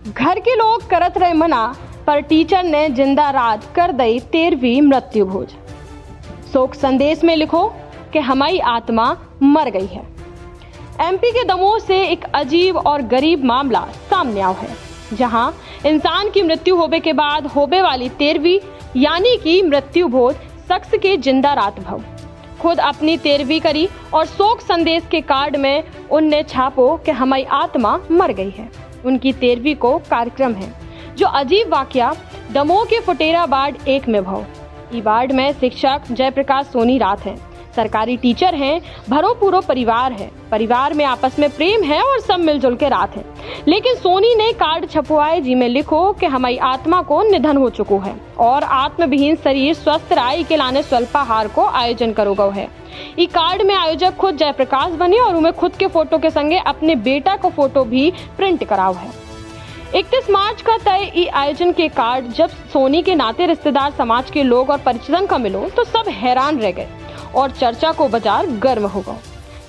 घर के लोग करत रहे मना, पर टीचर ने जिंदा रात कर दई 13वीं मृत्यु भोज। शोक संदेश में लिखो कि हमारी आत्मा मर गई है। एमपी के दमोह से एक अजीब और गरीब मामला सामने आया है, जहां इंसान की मृत्यु होने के बाद होने वाली 13वीं यानी कि मृत्यु भोज शख्स के जिंदा रात भव खुद अपनी 13वीं करी और शोक संदेश के कार्ड में उनने छापो कि हमारी आत्मा मर गई है। उनकी 13वीं को कार्यक्रम है। जो अजीब वाकया दमोह के फुटेरा वार्ड 1 में भव। ई वार्ड में शिक्षक जयप्रकाश सोनी रात हैं, सरकारी टीचर हैं, भरो पूरो परिवार है। परिवार में आपस में प्रेम है और सब मिलजुल के रात है। लेकिन सोनी ने कार्ड छपवाए जी में लिखो कि हमारी आत्मा को निधन हो चुको है और आत्मविहीन शरीर स्वस्थ राय के लाने स्वल्पाहार को आयोजन करो गो है। ई कार्ड में आयोजक खुद जयप्रकाश बने और उन्हें खुद के फोटो के संगे अपने बेटा को फोटो भी प्रिंट कराओ है। 31 मार्च का तय ई आयोजन के कार्ड जब सोनी के नाते रिश्तेदार समाज के लोग और परिजन का मिलो तो सब हैरान रह गए और चर्चा को बाजार गर्म हो गया।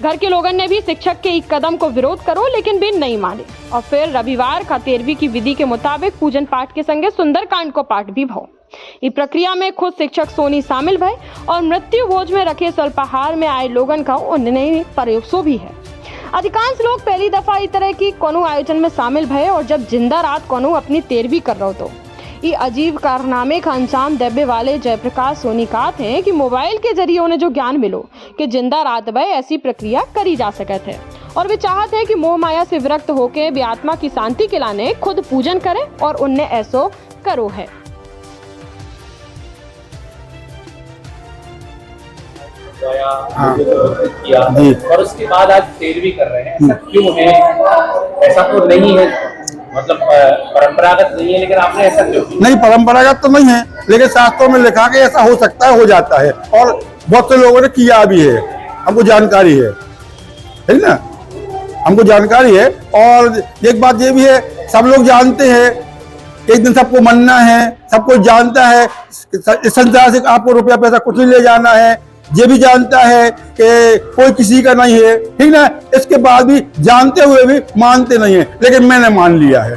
घर के लोगों ने भी शिक्षक के एक कदम को विरोध करो लेकिन भी नहीं माने और फिर रविवार का 13वीं की विधि के मुताबिक पूजन पाठ के संगे सुंदरकांड को पाठ भी भाव। इस प्रक्रिया में खुद शिक्षक सोनी शामिल भय और मृत्यु भोज में रखे स्वल्पाहार में आए लोगन का उन्हें प्रयोगसो भी है। अधिकांश लोग पहली दफा इस तरह की कोनो आयोजन में शामिल भय और जब जिंदा रात कोनो अपनी 13वीं कर रहा तो ये अजीब कारनामे का अंजाम देने वाले जयप्रकाश सोनी कहते हैं कि मोबाइल के जरिए उन्हें जो ज्ञान मिलो कि जिंदा रात भय ऐसी प्रक्रिया करी जा सके थे और वे चाहते हैं कि मोह माया से विरक्त होकर वे आत्मा की शांति के लाने खुद पूजन करें और उन्हें ऐसो करो है। किया और उसके बाद आज 13वीं कर रहे हैं, ऐसा क्यों है? ऐसा तो नहीं है, मतलब परंपरागत नहीं है, लेकिन आपने ऐसा क्यों? नहीं, परंपरागत तो नहीं है, लेकिन शास्त्रों में लिखा कि ऐसा हो सकता है, हो जाता है और बहुत से लोगों ने किया भी है। हमको जानकारी है, ठीक ना, हमको जानकारी है। और एक बात ये भी है, सब लोग जानते हैं एक दिन सबको मरना है, सब कोई जानता है इस संसार से आपको रुपया पैसा कुछ नहीं ले जाना है। ये भी जानता है कि कोई किसी का नहीं है, ठीक ना। इसके बाद भी जानते हुए भी मानते नहीं है, लेकिन मैंने मान लिया है।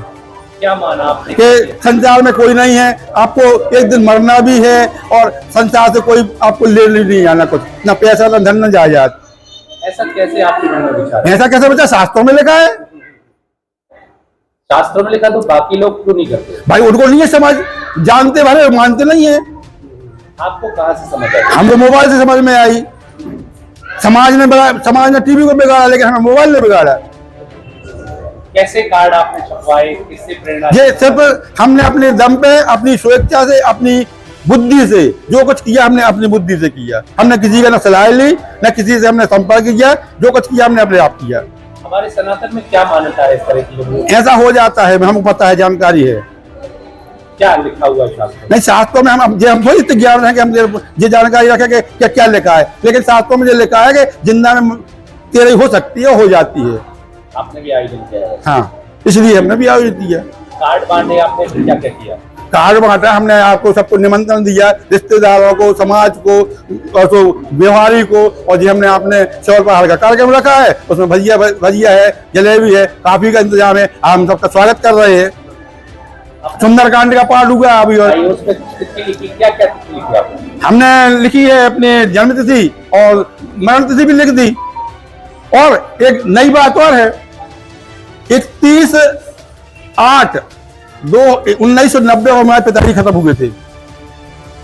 क्या माना आपने? कि संसार में कोई नहीं है, आपको एक दिन मरना भी है और संसार से कोई आपको ले नहीं जाना, कुछ ना पैसा ना धन ना जायदाद। ऐसा कैसे आपके मन में विचार? ऐसा कैसे बचा? शास्त्रों में लिखा है। शास्त्रों में लिखा तो बाकी लोग क्यों नहीं करते? भाई उनको नहीं है समझ, जानते भले मानते नहीं है। आपको कहाँ से समझ आई? हमको मोबाइल से समझ में आई। समाज ने टीवी को बिगाड़ा, लेकिन हमें मोबाइल ने बिगाड़ा। कैसे कार्ड आपने छपवाए, किससे प्रेरणा? ये सिर्फ हमने अपने दम पे, अपनी स्वेच्छा से, अपनी बुद्धि से जो कुछ किया हमने अपनी बुद्धि से किया। हमने किसी का न सलाह ली, न किसी से हमने संपर्क किया। जो कुछ किया हमने अपने आप किया। हमारे सनातन में क्या मान्यता है इस तरह की? ऐसा हो जाता है, हमको पता है, जानकारी है। क्या लिखा हुआ है शास्त्रों? नहीं, शास्त्रों में हम थोड़ी इतने ज्ञान है कि हम ये जानकारी रखें कि क्या क्या लिखा है, लेकिन शास्त्रों में ये लिखा है कि जिंदा में 13 हो सकती है, हो जाती है। आपने भी आयोजन किया है? हाँ, इसलिए हमने भी आयोजित किया। कार्ड बांटे आपने, फिर क्या क्या किया? कार्ड बांटा हमने, आपको सबको निमंत्रण दिया, रिश्तेदारों को, समाज को और तो व्यवहारी को। और जी हमने आपने स्वल्पाहार का कार्यक्रम रखा है, उसमें भजिया है, जलेबी है, काफी का इंतजाम है। हम सबका स्वागत कर रहे हैं। सुंदरकांड का पाठ हुआ अभी। और क्या क्या लिखी आपने? हमने लिखी है अपने जन्म तिथि और मरण तिथि भी लिख दी। और एक नई बात और है, 31/8/1990 को हमारे पिताजी खत्म हुए थे।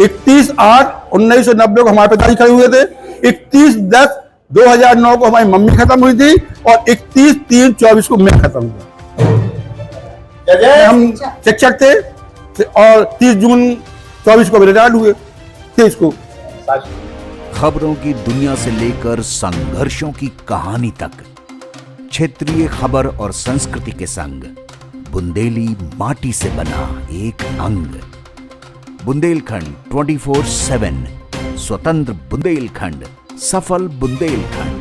31/8/1990 को हमारे पिताजी खत्म हुए थे। 31/10/2009 को हमारी मम्मी खत्म हुई थी और 31/3/24 को मैं खत्म हुआ। हम शिक्षक थे और 30 जून 24 को रिटायर्ड हुए थे। इसको खबरों की दुनिया से लेकर संघर्षों की कहानी तक, क्षेत्रीय खबर और संस्कृति के संग बुंदेली माटी से बना एक अंग। बुंदेलखंड 24/7, स्वतंत्र बुंदेलखंड, सफल बुंदेलखंड।